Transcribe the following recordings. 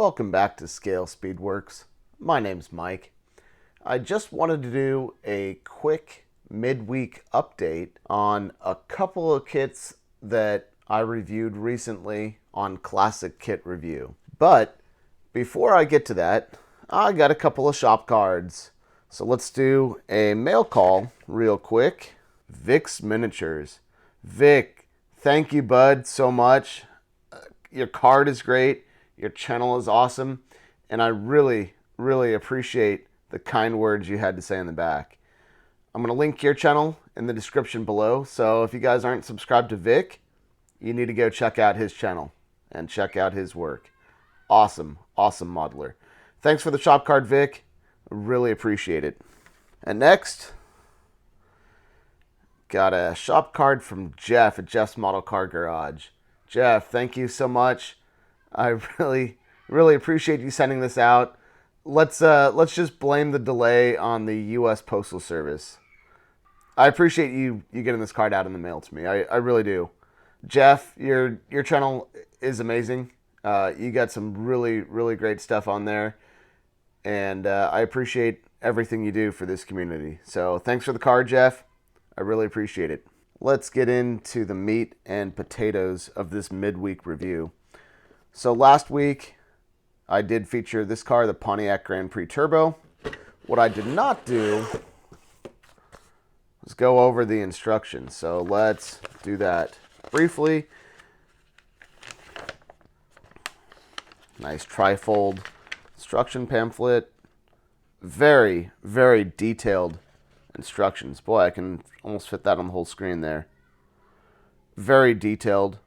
Welcome back to ScaleSpeedworks. My name's Mike. I just wanted to do a quick midweek update on a couple of kits that I reviewed recently on Classic Kit Review. But before I get to that, I got a couple of shop cards. So let's do a mail call real quick. Vic's Miniatures. Vic, thank you, bud, so much. Your card is great. Your channel is awesome. And I really, really appreciate the kind words you had to say in the back. I'm going to link your channel in the description below. So if you guys aren't subscribed to Vic, you need to go check out his channel and check out his work. Awesome, awesome modeler. Thanks for the shop card, Vic. Really appreciate it. And next, got a shop card from Jeff at Jeff's Model Car Garage. Jeff, thank you so much. I really, really appreciate you sending this out. Let's just blame the delay on the U.S. Postal Service. I appreciate you getting this card out in the mail to me. I really do. Jeff, your channel is amazing. You got some really, really great stuff on there. And I appreciate everything you do for this community. So thanks for the card, Jeff. I really appreciate it. Let's get into the meat and potatoes of this midweek review. So last week, I did feature this car, the Pontiac Grand Prix Turbo. What I did not do was go over the instructions. So let's do that briefly. Nice trifold instruction pamphlet. Very, very detailed instructions. Boy, I can almost fit that on the whole screen there. Very detailed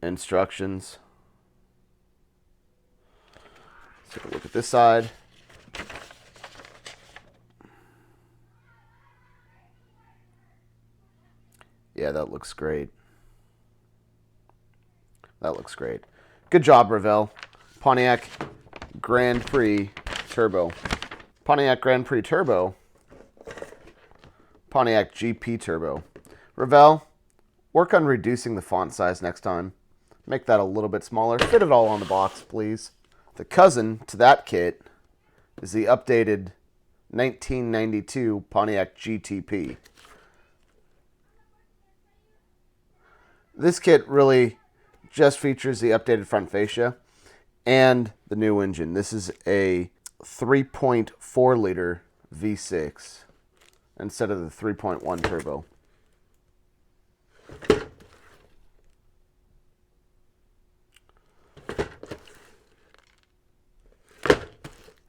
instructions. Let's take a look at this side. Yeah, that looks great. That looks great. Good job, Revell. Pontiac Grand Prix Turbo. Pontiac Grand Prix Turbo. Pontiac GP Turbo. Revell, work on reducing the font size next time. Make that a little bit smaller. Fit it all on the box, please. The cousin to that kit is the updated 1992 Pontiac GTP. This kit really just features the updated front fascia and the new engine. This is a 3.4 liter V6 instead of the 3.1 turbo.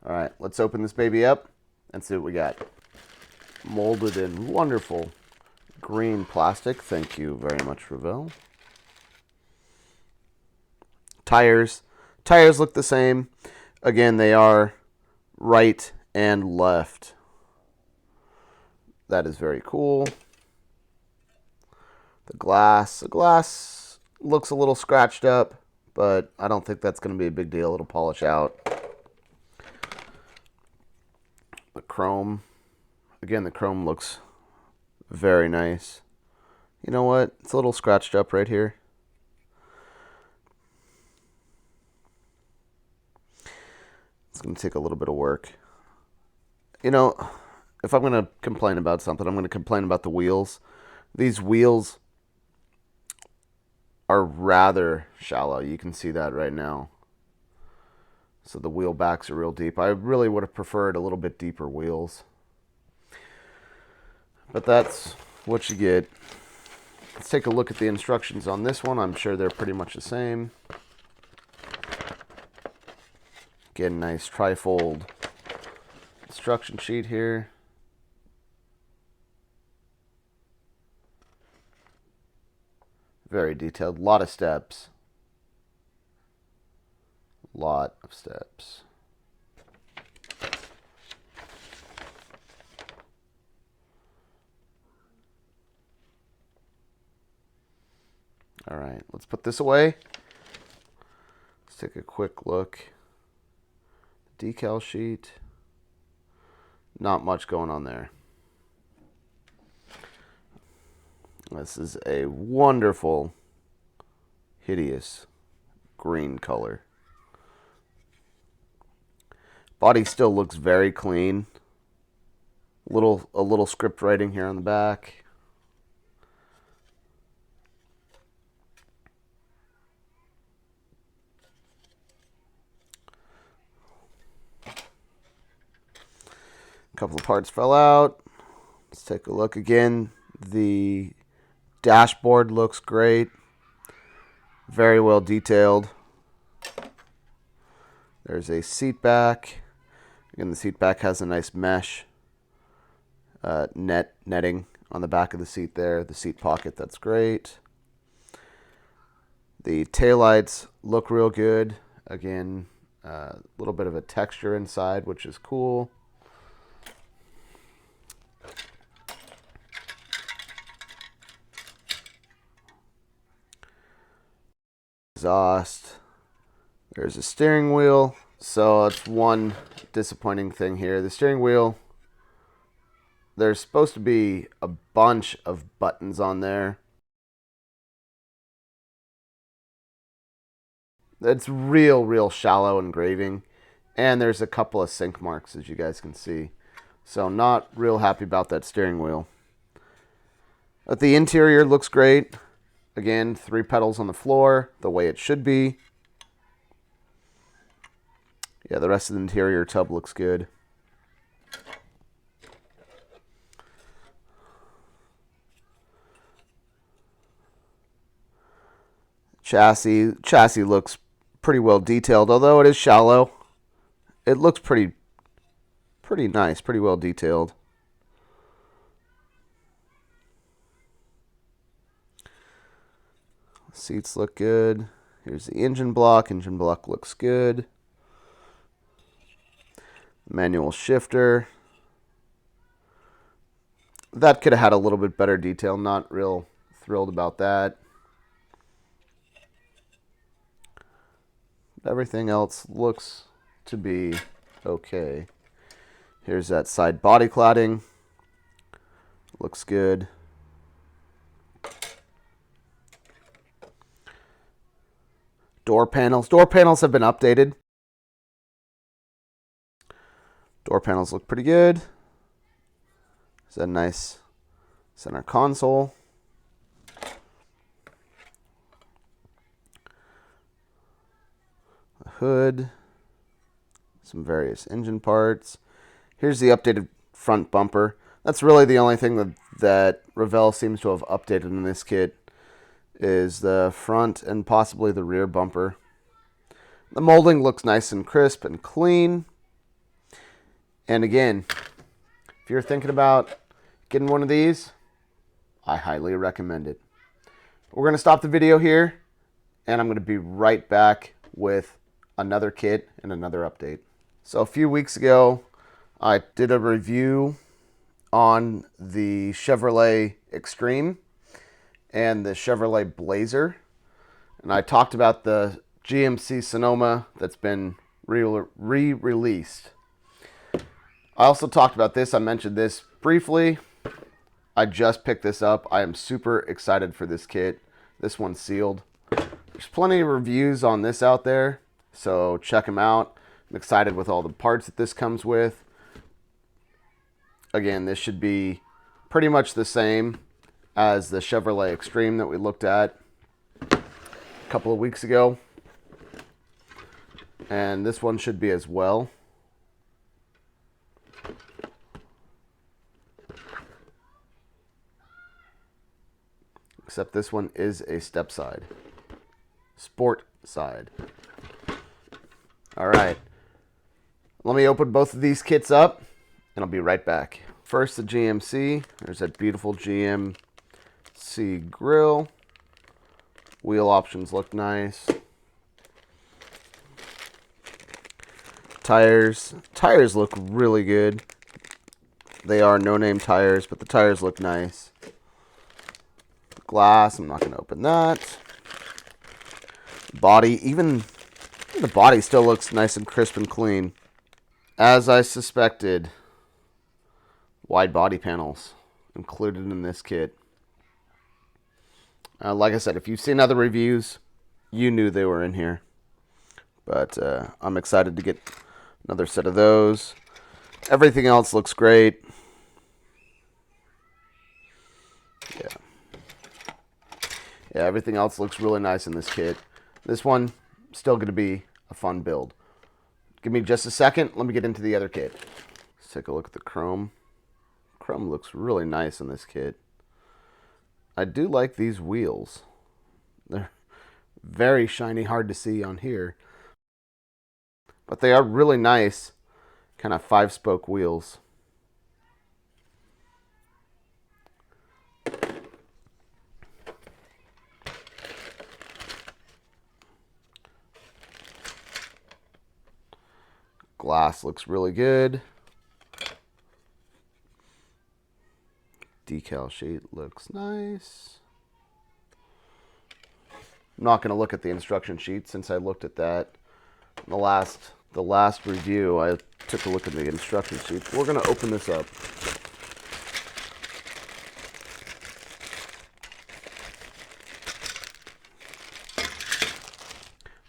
All right, let's open this baby up and see what we got. Molded in wonderful green plastic. Thank you very much, Revell. Tires. Tires look the same. Again, they are right and left. That is very cool. The glass looks a little scratched up, but I don't think that's going to be a big deal. It'll polish out. The chrome. Again, the chrome looks very nice. You know what? It's a little scratched up right here. It's going to take a little bit of work. You know, if I'm going to complain about something, I'm going to complain about the wheels. These wheels are rather shallow. You can see that right now. So the wheel backs are real deep. I really would have preferred a little bit deeper wheels. But that's what you get. Let's take a look at the instructions on this one. I'm sure they're pretty much the same. Again, nice trifold instruction sheet here. Very detailed. Lot of steps. Lot of steps. All right, let's put this away. Let's take a quick look. Decal sheet. Not much going on there. This is a wonderful, hideous green color. Body still looks very clean. A little script writing here on the back. A couple of parts fell out. Let's take a look again. The dashboard looks great. Very well detailed. There's a seat back. Again, the seat back has a nice mesh netting on the back of the seat there. The seat pocket, that's great. The taillights look real good. Again, a little bit of a texture inside, which is cool. Exhaust. There's a steering wheel. So it's one disappointing thing here. The steering wheel, there's supposed to be a bunch of buttons on there. It's real shallow engraving. And there's a couple of sink marks, as you guys can see. So not real happy about that steering wheel. But the interior looks great. Again, 3 pedals on the floor, the way it should be. Yeah, the rest of the interior tub looks good. Chassis looks pretty well detailed, although it is shallow. It looks pretty nice, pretty well detailed. Seats look good. Here's the engine block. Engine block looks good. Manual shifter. That could have had a little bit better detail. Not real thrilled about that. Everything else looks to be okay. Here's that side body cladding. Looks good. Door panels. Door panels have been updated. Door panels look pretty good. It's a nice center console. A hood. Some various engine parts. Here's the updated front bumper. That's really the only thing that Revell seems to have updated in this kit, is the front and possibly the rear bumper. The molding looks nice and crisp and clean. And again, if you're thinking about getting one of these, I highly recommend it. We're going to stop the video here, and I'm going to be right back with another kit and another update. So a few weeks ago, I did a review on the Chevrolet Extreme and the Chevrolet Blazer. And I talked about the GMC Sonoma that's been re-released. I also talked about this. I mentioned this briefly. I just picked this up. I am super excited for this kit. This one's sealed. There's plenty of reviews on this out there, so check them out. I'm excited with all the parts that this comes with. Again, this should be pretty much the same as the Chevrolet Extreme that we looked at a couple of weeks ago. And this one should be as well. Except this one is a step side. Sport side. Alright. Let me open both of these kits up, and I'll be right back. First, the GMC. There's that beautiful GMC grille. Wheel options look nice. Tires. Tires look really good. They are no-name tires, but the tires look nice. Glass, I'm not going to open that. Body, even the body still looks nice and crisp and clean. As I suspected, wide body panels included in this kit. Like I said, if you've seen other reviews, you knew they were in here. But I'm excited to get Another set of those. Everything else looks great. Yeah, everything else looks really nice in this kit. This one, still going to be a fun build. Give me just a second. Let me get into the other kit. Let's take a look at the chrome. Chrome looks really nice in this kit. I do like these wheels. They're very shiny, hard to see on here. But they are really nice, kind of 5-spoke wheels. Glass looks really good. Decal sheet looks nice. I'm not going to look at the instruction sheet since I looked at that the last review. I took a look at the instruction sheet. We're going to open this up.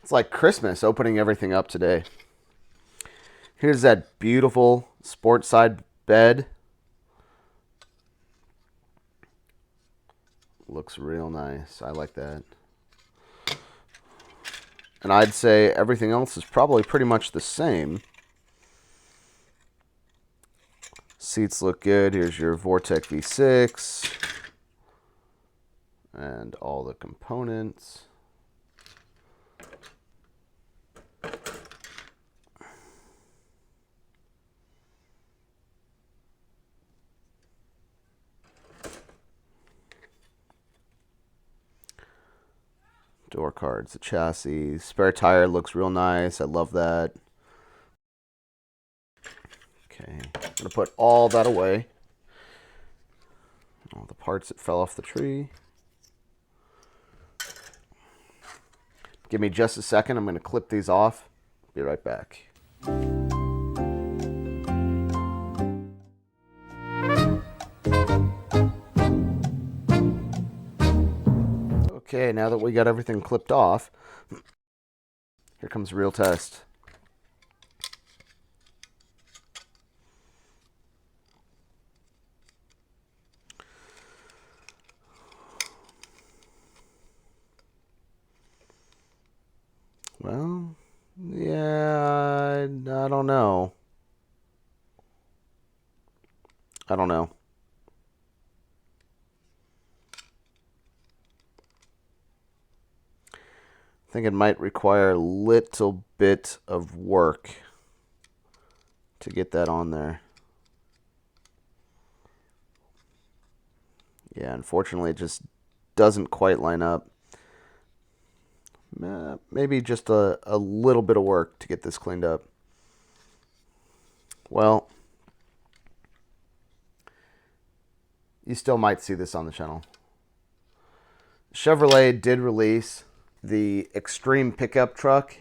It's like Christmas opening everything up today. Here's that beautiful Sportside bed. Looks real nice. I like that. And I'd say everything else is probably pretty much the same. Seats look good. Here's your Vortec V6. And all the components. Door cards, the chassis, spare tire looks real nice. I love that. Okay, I'm gonna put all that away. All the parts that fell off the tree. Give me just a second. I'm gonna clip these off. Be right back. Okay, now that we got everything clipped off, here comes the real test. Well, yeah, I don't know. I don't know. I think it might require a little bit of work to get that on there. Yeah, unfortunately it just doesn't quite line up. Maybe just a little bit of work to get this cleaned up. Well, you still might see this on the channel. Chevrolet did release the Extreme pickup truck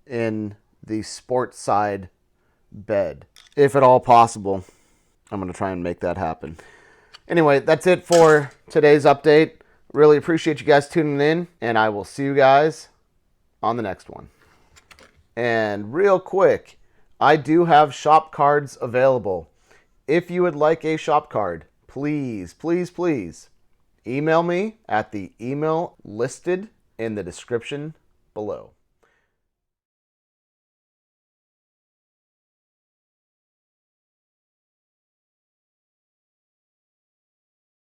in the Sportside bed. If at all possible, I'm going to try and make that happen. Anyway, that's it for today's update. Really appreciate you guys tuning in, and I will see you guys on the next one. And real quick, I do have shop cards available. If you would like a shop card, please, please, please email me at the email listed in the description below.